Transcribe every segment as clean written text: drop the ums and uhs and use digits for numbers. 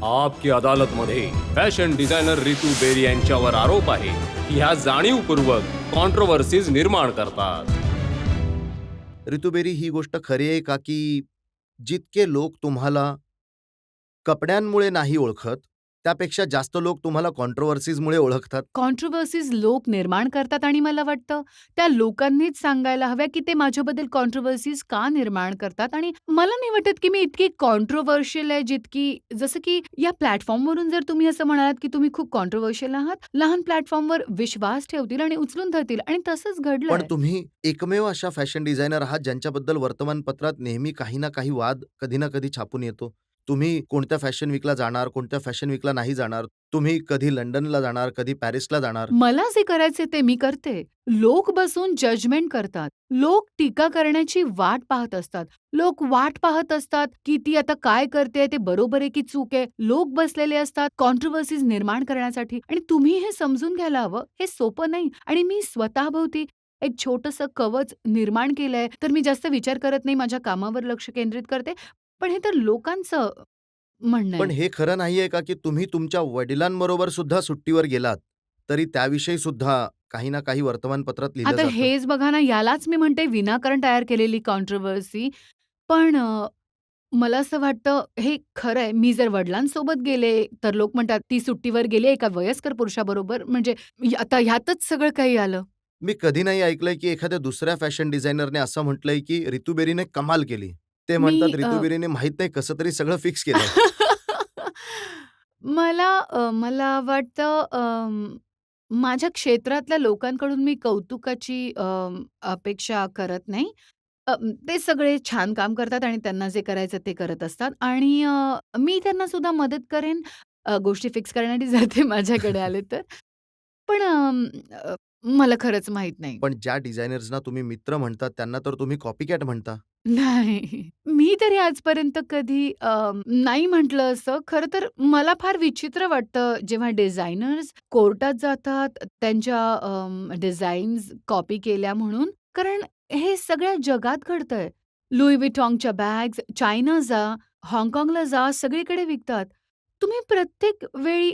आपकी अदालतमध्ये fashion designer Ritu berry यांच्यावर आरोप आहे की ह्या जाणीवपूर्वक कॉन्ट्रोवर्सीज निर्माण करतात. ऋतुबेरी, ही गोष्ट खरी आहे का की जितके लोक तुम्हाला कपड्यांमुळे नाही ओळखत, त्यापेक्षा जास्त लोक तुम्हाला कॉन्ट्रोव्हर्सीजमुळे ओळखतात? कॉन्ट्रोव्हर्सीज लोक निर्माण करतात आणि मला वाटतं त्या लोकांनीच सांगायला हव्या की ते माझ्याबद्दल कॉन्ट्रोव्हर्सीज का निर्माण करतात. आणि मला नाही वाटत की मी इतकी कॉन्ट्रोव्हर्शियल आहे, जितकी जसं की या प्लॅटफॉर्मवरून जर तुम्ही असं म्हणालात की तुम्ही खूप कॉन्ट्रोव्हर्शियल आहात, लहान प्लॅटफॉर्मवर विश्वास ठेवतील आणि उचलून धरतील आणि तसंच पण घडलंय. तुम्ही एकमेव अशा फॅशन डिझायनर आहात ज्यांच्याबद्दल वर्तमानपत्रात नेहमी काही ना काही वाद कधी ना कधी छापून येतो. तुम्ही कोणत्या फॅशन वीकला जाणार, कोणत्या फॅशन वीकला नाही जाणार. तुम्ही कधी लंडनला जाणार, कधी पॅरिसला जाणार. मला जे करायचे ते मी करते. लोक बसून जजमेंट करतात. लोक टीका करण्याची वाट पाहत असतात. लोक वाट पाहत असतात, की ती आता काय करतेय, ते बरोबर आहे की चूक आहे. लोक बसलेले असतात कॉन्ट्रोव्हर्सीज निर्माण करण्यासाठी आणि तुम्ही हे समजून घ्यायला हवं, हे सोपं नाही. आणि मी स्वतःभोवती एक छोटंसं कवच निर्माण केलंय, तर मी जास्त विचार करत नाही, माझ्या कामावर लक्ष केंद्रित करते. पण हे तर लोकांचं म्हणणं पण आहे. हे खरं नाहीये का की तुम्ही तुमच्या वडिलांबरोबर सुद्धा सुट्टीवर गेलात, तरी त्याविषयी सुद्धा काही ना काही वर्तमानपत्रात लिहिलं आता जातं? हेच बघा ना, यालाच मी म्हणते विनाकारण तयार केलेली कॉन्ट्रोव्हर्सी. पण मला असं वाटतं हे खरं आहे. मी जर वडिलांसोबत गेले, तर लोक म्हणतात, "ती सुट्टीवर गेली एका वयस्कर पुरुषाबरोबर." म्हणजे आता ह्यातच सगळं काही आलं. मी कधी नाही ऐकलंय की एखाद्या दुसऱ्या फॅशन डिझायनरने असं म्हटलंय की "ऋतू बेरीने कमाल केली." ते मी म्हणतात "ऋतू बेरीने माहीत नाही कसं तरी सगळं फिक्स केलंय." मला वाटतं माझ्या क्षेत्रातल्या लोकांकडून मी कौतुकाची अपेक्षा करत नाही. ते सगळे छान काम करतात आणि त्यांना जे करायचं ते करत असतात आणि मी त्यांना सुद्धा मदत करेन गोष्टी फिक्स करण्यासाठी जर ते माझ्याकडे आले तर. पण मला खरंच माहीत नाही. पण ज्या डिझायनर्सना तुम्ही मित्र म्हणता त्यांना तर तुम्ही कॉपीकॅट म्हणता. नाही. मी तरी आजपर्यंत कधी नाही म्हटलं असं. खरं तर मला फार विचित्र वाटतं जेव्हा डिझायनर्स कोर्टात जातात त्यांच्या डिझाईन्स कॉपी केल्या म्हणून. कारण हे सगळ्या जगात घडतंय. लुई विटॉंगच्या बॅग्स चायना जा, हाँगकाँगला जा, सगळीकडे विकतात. तुम्ही प्रत्येक वेळी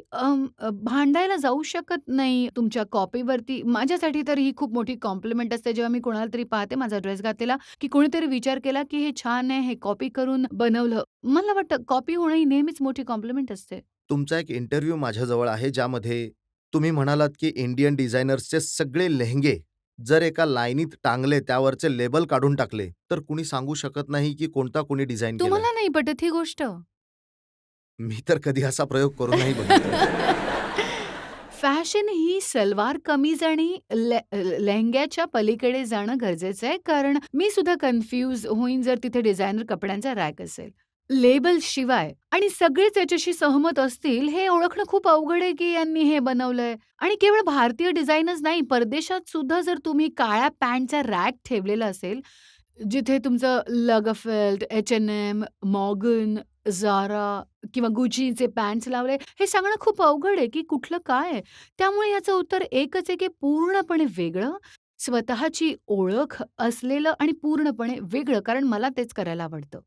भांडायला जाऊ शकत नाही तुमच्या कॉपीवरती. माझ्यासाठी तर ही खूप मोठी कॉम्प्लिमेंट असते जेव्हा मी कोणाला तरी पाहते माझा ड्रेस घातलेला, की कोणीतरी विचार केला, की हे छान आहे, हे कॉपी करून बनवलं. मला वाटतं कॉपी होणं ही नेहमीच मोठी कॉम्प्लिमेंट असते. तुमचा एक इंटरव्ह्यू माझ्याजवळ आहे ज्यामध्ये तुम्ही म्हणालात की इंडियन डिझायनर्सचे सगळे लेहेंगे जर एका लाईनीत टांगले, त्यावरचे लेबल काढून टाकले, तर कुणी सांगू शकत नाही की कोणता कुणी डिझाइन केलाय. तुम्हाला नाही पटत ही गोष्ट? मी तर कधी असा प्रयोग करून नाही बघितला. फॅशन ही सलवार कमीज आणि लेहेंग्याच्या पलीकडे जाणं गरजेचं आहे. कारण मी सुद्धा कन्फ्यूज होईन जर तिथे डिझायनर कपड्यांचा रॅक असेल. लेबल शिवाय आणि सगळेच याच्याशी सहमत असतील, हे ओळखणं खूप अवघड आहे, की यांनी हे बनवलंय. आणि केवळ भारतीय डिझाईनच नाही, परदेशात सुद्धा जर तुम्ही काळ्या पॅन्टचा रॅक ठेवलेला असेल, जिथे तुमचं लगरफेल्ड, H&M, Morgan, Zara किंवा Gucciचे पॅन्ट्स लावले, हे सांगणं खूप अवघड आहे, की कुठलं काय आहे? त्यामुळे याचं उत्तर एकच आहे, की पूर्णपणे वेगळं, स्वतःची ओळख असलेलं आणि पूर्णपणे वेगळं. कारण मला तेच करायला आवडतं.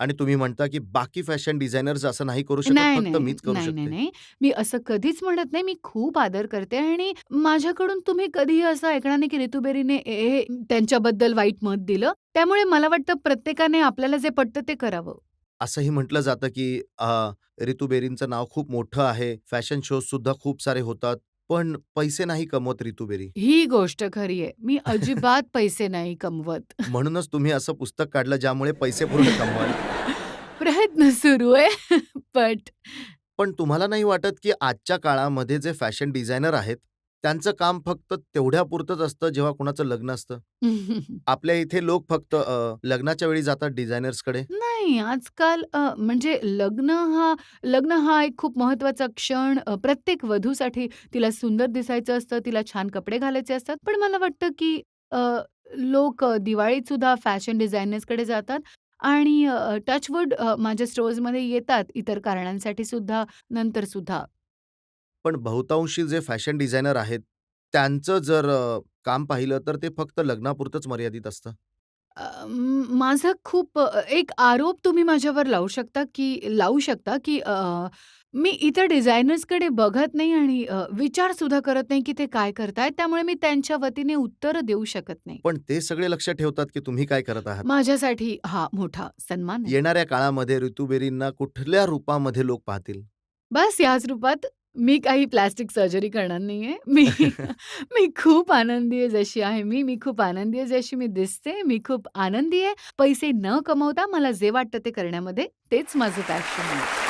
आणि तुम्ही म्हणता की बाकी फॅशन डिझायनर्स असं नाही करू शकत, नाही, फक्त नाही. मीच करू नाही, नाही, शकते. नाही. मी असं कधीच म्हणत नाही. मी खूप आदर करते आणि माझ्याकडून तुम्ही कधीही असं ऐकणार नाही, की ऋतुबेरीने हे त्यांच्याबद्दल वाईट मत दिलं. त्यामुळे मला वाटतं प्रत्येकाने आपल्याला जे पटतं ते करावं. असंही म्हटलं जातं की ऋतू बेरींचं नाव खूप मोठं आहे. फॅशन शोज सुद्धा खूप सारे होतात. पण पैसे नाही कमवत ऋतू बेरी. ही गोष्ट खरी आहे. मी अजिबात पैसे नाही कमवत. म्हणूनच तुम्ही असं पुस्तक काढलं ज्यामुळे पैसे पूर्ण कमवाल. प्रयत्न सुरू आहे. बट पण तुम्हाला नाही वाटत, की आजच्या काळामध्ये जे फॅशन डिझायनर आहेत, त्यांचं काम फक्त तेवढ्यापुरतंच असतं जेव्हा कुणाचं लग्न असतं? आपल्या इथे लोक फक्त लग्नाच्या वेळी जातात डिझायनर्सकडे. नाही, आजकाल म्हणजे लग्न हा एक खूप महत्त्वाचा क्षण प्रत्येक वधूसाठी तिला सुंदर दिसायचं असतं, तिला छान कपडे घालायचे असतात. पण मला वाटतं, की लोक दिवाळीत सुद्धा फॅशन डिझायनर्सकडे जातात आणि टचवूड माझ्या स्टोअर्समध्ये येतात इतर कारणांसाठी सुद्धा, नंतर सुद्धा. पण बहुतांशी जे फॅशन डिझायनर आहेत, त्यांचं जर काम पाहिलं तर ते फक्त लग्नापुरतंच मर्यादित असतं. माझं खूप एक आरोप तुम्ही माझ्यावर लावू शकता, की मी इतर डिझायनर्सकडे बघत नाही आणि विचार सुद्धा करत नाही, की ते काय करतायत. त्यामुळे मी त्यांच्या वतीने उत्तरं देऊ शकत नाही. पण ते सगळे लक्ष ठेवतात, की तुम्ही काय करत आहात. माझ्यासाठी हा मोठा सन्मान आहे. येणाऱ्या काळामध्ये ऋतू बेरींना कुठल्या रूपामध्ये लोक पाहतील? बस याच रूपात मी काही प्लास्टिक सर्जरी करणार नाहीये. मी खूप आनंदी आहे जशी आहे मी. मी खूप आनंदी आहे जशी मी दिसते. मी खूप आनंदी आहे. पैसे न कमवता मला जे वाटतं ते करण्यामध्ये. तेच माझं पॅशन आहे.